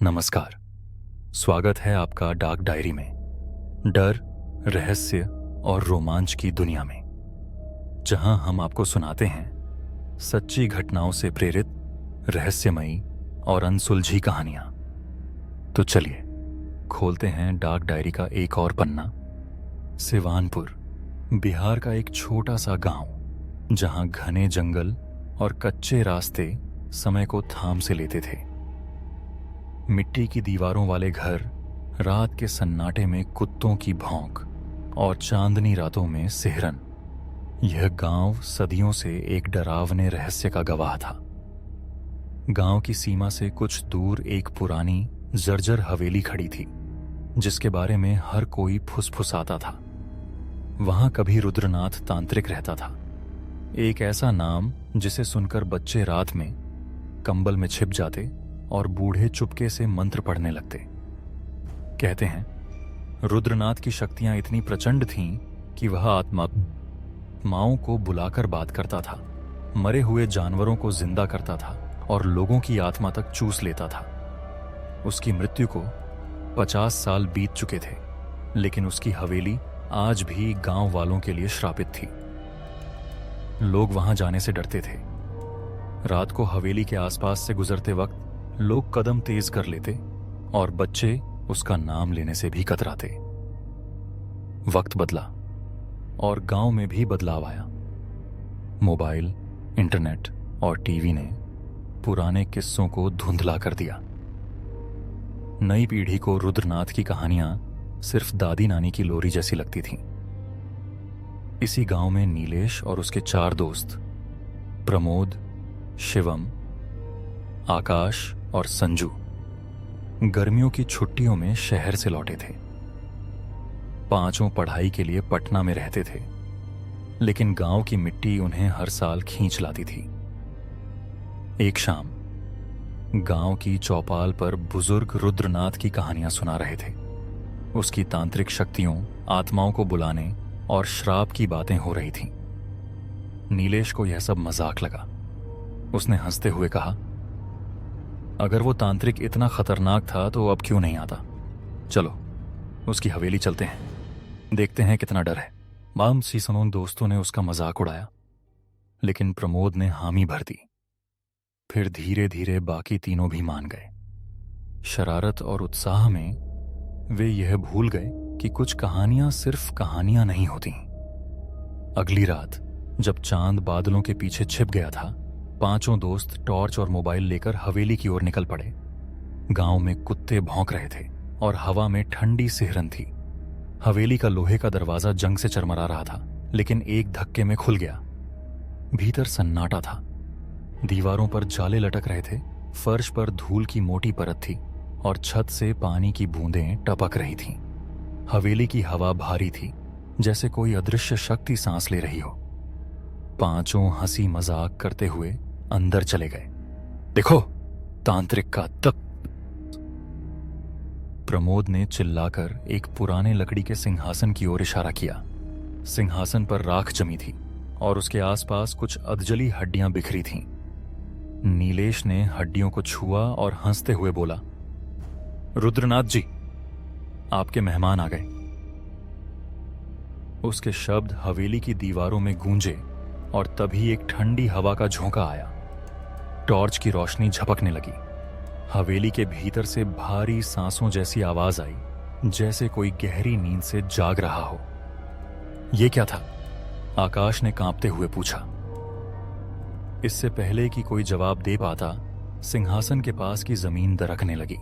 नमस्कार। स्वागत है आपका डार्क डायरी में, डर, रहस्य और रोमांच की दुनिया में, जहां हम आपको सुनाते हैं सच्ची घटनाओं से प्रेरित रहस्यमयी और अनसुलझी कहानियां। तो चलिए खोलते हैं डार्क डायरी का एक और पन्ना। सिवानपुर, बिहार का एक छोटा सा गांव, जहां घने जंगल और कच्चे रास्ते समय को थाम से लेते थे। मिट्टी की दीवारों वाले घर, रात के सन्नाटे में कुत्तों की भौंक और चांदनी रातों में सिहरन। यह गांव सदियों से एक डरावने रहस्य का गवाह था। गांव की सीमा से कुछ दूर एक पुरानी जर्जर हवेली खड़ी थी, जिसके बारे में हर कोई फुसफुसाता था। वहां कभी रुद्रनाथ तांत्रिक रहता था, एक ऐसा नाम जिसे सुनकर बच्चे रात में कंबल में छिप जाते और बूढ़े चुपके से मंत्र पढ़ने लगते। कहते हैं रुद्रनाथ की शक्तियां इतनी प्रचंड थीं कि वह आत्माओं को बुलाकर बात करता था, मरे हुए जानवरों को जिंदा करता था और लोगों की आत्मा तक चूस लेता था। उसकी मृत्यु को 50 साल बीत चुके थे, लेकिन उसकी हवेली आज भी गांव वालों के लिए श्रापित थी। लोग वहां जाने से डरते थे। रात को हवेली के आसपास से गुजरते वक्त लोग कदम तेज कर लेते और बच्चे उसका नाम लेने से भी कतराते। वक्त बदला और गांव में भी बदलाव आया। मोबाइल, इंटरनेट और टीवी ने पुराने किस्सों को धुंधला कर दिया। नई पीढ़ी को रुद्रनाथ की कहानियां सिर्फ दादी नानी की लोरी जैसी लगती थीं। इसी गांव में नीलेश और उसके 4 दोस्त, प्रमोद, शिवम, आकाश और संजू, गर्मियों की छुट्टियों में शहर से लौटे थे। पांचों पढ़ाई के लिए पटना में रहते थे, लेकिन गांव की मिट्टी उन्हें हर साल खींच लाती थी। एक शाम गांव की चौपाल पर बुजुर्ग रुद्रनाथ की कहानियां सुना रहे थे। उसकी तांत्रिक शक्तियों, आत्माओं को बुलाने और श्राप की बातें हो रही थीं। नीलेश को यह सब मजाक लगा। उसने हंसते हुए कहा, अगर वो तांत्रिक इतना खतरनाक था तो अब क्यों नहीं आता? चलो उसकी हवेली चलते हैं, देखते हैं कितना डर है। बाम सीसनों दोस्तों ने उसका मजाक उड़ाया, लेकिन प्रमोद ने हामी भर दी। फिर धीरे धीरे बाकी तीनों भी मान गए। शरारत और उत्साह में वे यह भूल गए कि कुछ कहानियां सिर्फ कहानियां नहीं होती। अगली रात जब चांद बादलों के पीछे छिप गया था, पांचों दोस्त टॉर्च और मोबाइल लेकर हवेली की ओर निकल पड़े। गांव में कुत्ते भौंक रहे थे और हवा में ठंडी सिहरन थी। हवेली का लोहे का दरवाजा जंग से चरमरा रहा था, लेकिन एक धक्के में खुल गया। भीतर सन्नाटा था। दीवारों पर जाले लटक रहे थे, फर्श पर धूल की मोटी परत थी और छत से पानी की बूंदें टपक रही थीं। हवेली की हवा भारी थी, जैसे कोई अदृश्य शक्ति सांस ले रही हो। पांचों हंसी मजाक करते हुए अंदर चले गए। देखो तांत्रिक का तक। प्रमोद ने चिल्लाकर एक पुराने लकड़ी के सिंहासन की ओर इशारा किया। सिंहासन पर राख जमी थी और उसके आसपास कुछ अधजली हड्डियां बिखरी थीं। नीलेश ने हड्डियों को छुआ और हंसते हुए बोला, रुद्रनाथ जी, आपके मेहमान आ गए। उसके शब्द हवेली की दीवारों में गूंजे और तभी एक ठंडी हवा का झोंका आया। टॉर्च की रोशनी झपकने लगी। हवेली के भीतर से भारी सांसों जैसी आवाज आई, जैसे कोई गहरी नींद से जाग रहा हो। यह क्या था? आकाश ने कांपते हुए पूछा। इससे पहले कि कोई जवाब दे पाता, सिंहासन के पास की जमीन दरकने लगी।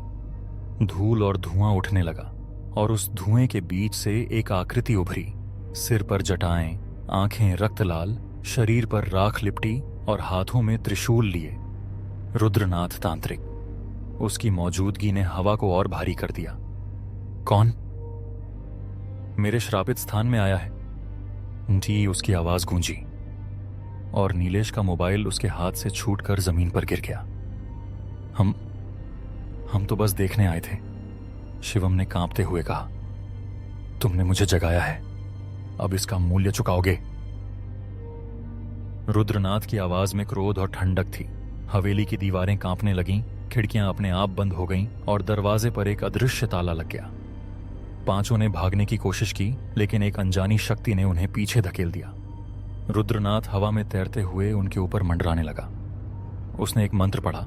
धूल और धुआं उठने लगा और उस धुएं के बीच से एक आकृति उभरी। सिर पर जटाएं, आंखें रक्त लाल, शरीर पर राख लिपटी और हाथों में त्रिशूल लिए। रुद्रनाथ तांत्रिक। उसकी मौजूदगी ने हवा को और भारी कर दिया। कौन? मेरे श्रापित स्थान में आया है जी, उसकी आवाज गूंजी और नीलेश का मोबाइल उसके हाथ से छूटकर जमीन पर गिर गया। हम तो बस देखने आए थे, शिवम ने कांपते हुए कहा। तुमने मुझे जगाया है, अब इसका मूल्य चुकाओगे। रुद्रनाथ की आवाज में क्रोध और ठंडक थी। हवेली की दीवारें कांपने लगीं खिड़कियां अपने आप बंद हो गईं और दरवाजे पर एक अदृश्य ताला लग गया। पांचों ने भागने की कोशिश की, लेकिन एक अनजानी शक्ति ने उन्हें पीछे धकेल दिया। रुद्रनाथ हवा में तैरते हुए उनके ऊपर मंडराने लगा। उसने एक मंत्र पढ़ा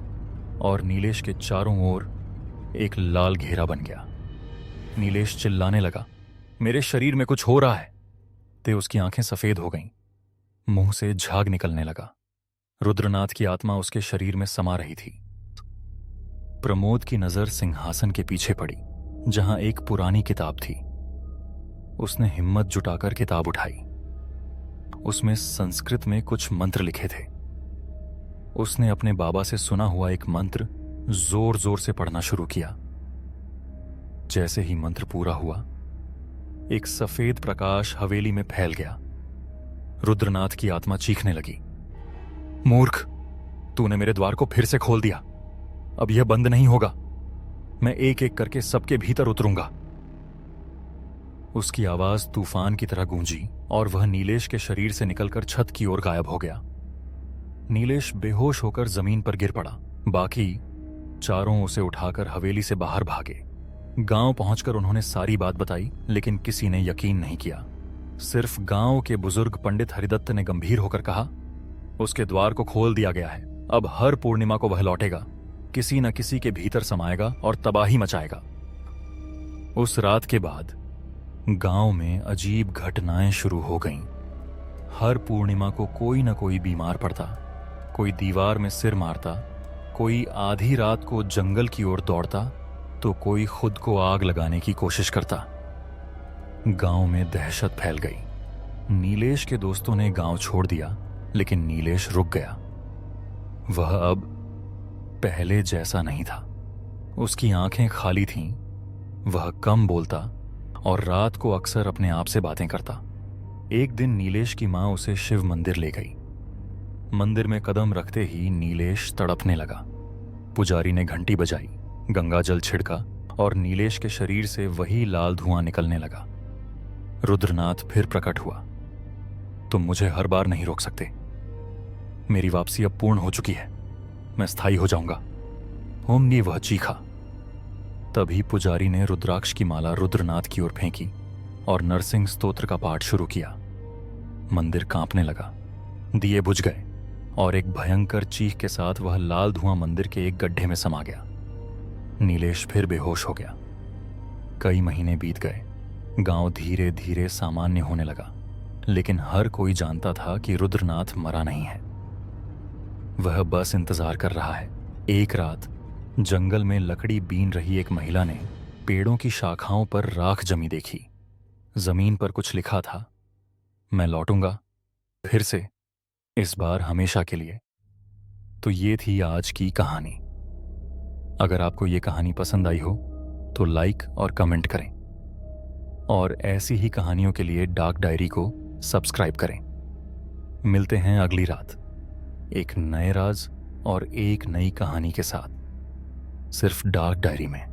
और नीलेश के चारों ओर एक लाल घेरा बन गया। नीलेश चिल्लाने लगा, मेरे शरीर में कुछ हो रहा है। ते उसकी आंखें सफेद हो गईं, मुंह से झाग निकलने लगा। रुद्रनाथ की आत्मा उसके शरीर में समा रही थी। प्रमोद की नजर सिंहासन के पीछे पड़ी, जहां एक पुरानी किताब थी। उसने हिम्मत जुटाकर किताब उठाई। उसमें संस्कृत में कुछ मंत्र लिखे थे। उसने अपने बाबा से सुना हुआ एक मंत्र जोर जोर से पढ़ना शुरू किया। जैसे ही मंत्र पूरा हुआ, एक सफेद प्रकाश हवेली में फैल गया। रुद्रनाथ की आत्मा चीखने लगी, मूर्ख, तूने मेरे द्वार को फिर से खोल दिया। अब यह बंद नहीं होगा। मैं एक एक करके सबके भीतर उतरूंगा। उसकी आवाज तूफान की तरह गूंजी और वह नीलेश के शरीर से निकलकर छत की ओर गायब हो गया। नीलेश बेहोश होकर जमीन पर गिर पड़ा। बाकी चारों उसे उठाकर हवेली से बाहर भागे। गांव पहुंचकर उन्होंने सारी बात बताई, लेकिन किसी ने यकीन नहीं किया। सिर्फ गांव के बुजुर्ग पंडित हरिदत्त ने गंभीर होकर कहा, उसके द्वार को खोल दिया गया है। अब हर पूर्णिमा को वह लौटेगा, किसी न किसी के भीतर समाएगा और तबाही मचाएगा। उस रात के बाद गांव में अजीब घटनाएं शुरू हो गईं। हर पूर्णिमा को कोई न कोई बीमार पड़ता, कोई दीवार में सिर मारता, कोई आधी रात को जंगल की ओर दौड़ता, तो कोई खुद को आग लगाने की कोशिश करता। गांव में दहशत फैल गई। नीलेश के दोस्तों ने गांव छोड़ दिया, लेकिन नीलेश रुक गया। वह अब पहले जैसा नहीं था। उसकी आंखें खाली थीं, वह कम बोलता और रात को अक्सर अपने आप से बातें करता। एक दिन नीलेश की मां उसे शिव मंदिर ले गई। मंदिर में कदम रखते ही नीलेश तड़पने लगा। पुजारी ने घंटी बजाई, गंगा जल छिड़का और नीलेश के शरीर से वही लाल धुआं निकलने लगा। रुद्रनाथ फिर प्रकट हुआ, तुम मुझे हर बार नहीं रोक सकते। मेरी वापसी अब पूर्ण हो चुकी है, मैं स्थायी हो जाऊंगा। ओमनी वह चीखा। तभी पुजारी ने रुद्राक्ष की माला रुद्रनाथ की ओर फेंकी और नरसिंह स्तोत्र का पाठ शुरू किया। मंदिर कांपने लगा, दिए बुझ गए और एक भयंकर चीख के साथ वह लाल धुआं मंदिर के एक गड्ढे में समा गया। नीलेश फिर बेहोश हो गया। कई महीने बीत गए। गांव धीरे धीरे सामान्य होने लगा, लेकिन हर कोई जानता था कि रुद्रनाथ मरा नहीं है। वह बस इंतजार कर रहा है। एक रात जंगल में लकड़ी बीन रही एक महिला ने पेड़ों की शाखाओं पर राख जमी देखी। जमीन पर कुछ लिखा था, मैं लौटूंगा फिर से, इस बार हमेशा के लिए। तो ये थी आज की कहानी। अगर आपको ये कहानी पसंद आई हो तो लाइक और कमेंट करें, और ऐसी ही कहानियों के लिए डार्क डायरी को सब्सक्राइब करें। मिलते हैं अगली रात एक नए राज और एक नई कहानी के साथ, सिर्फ डार्क डायरी में।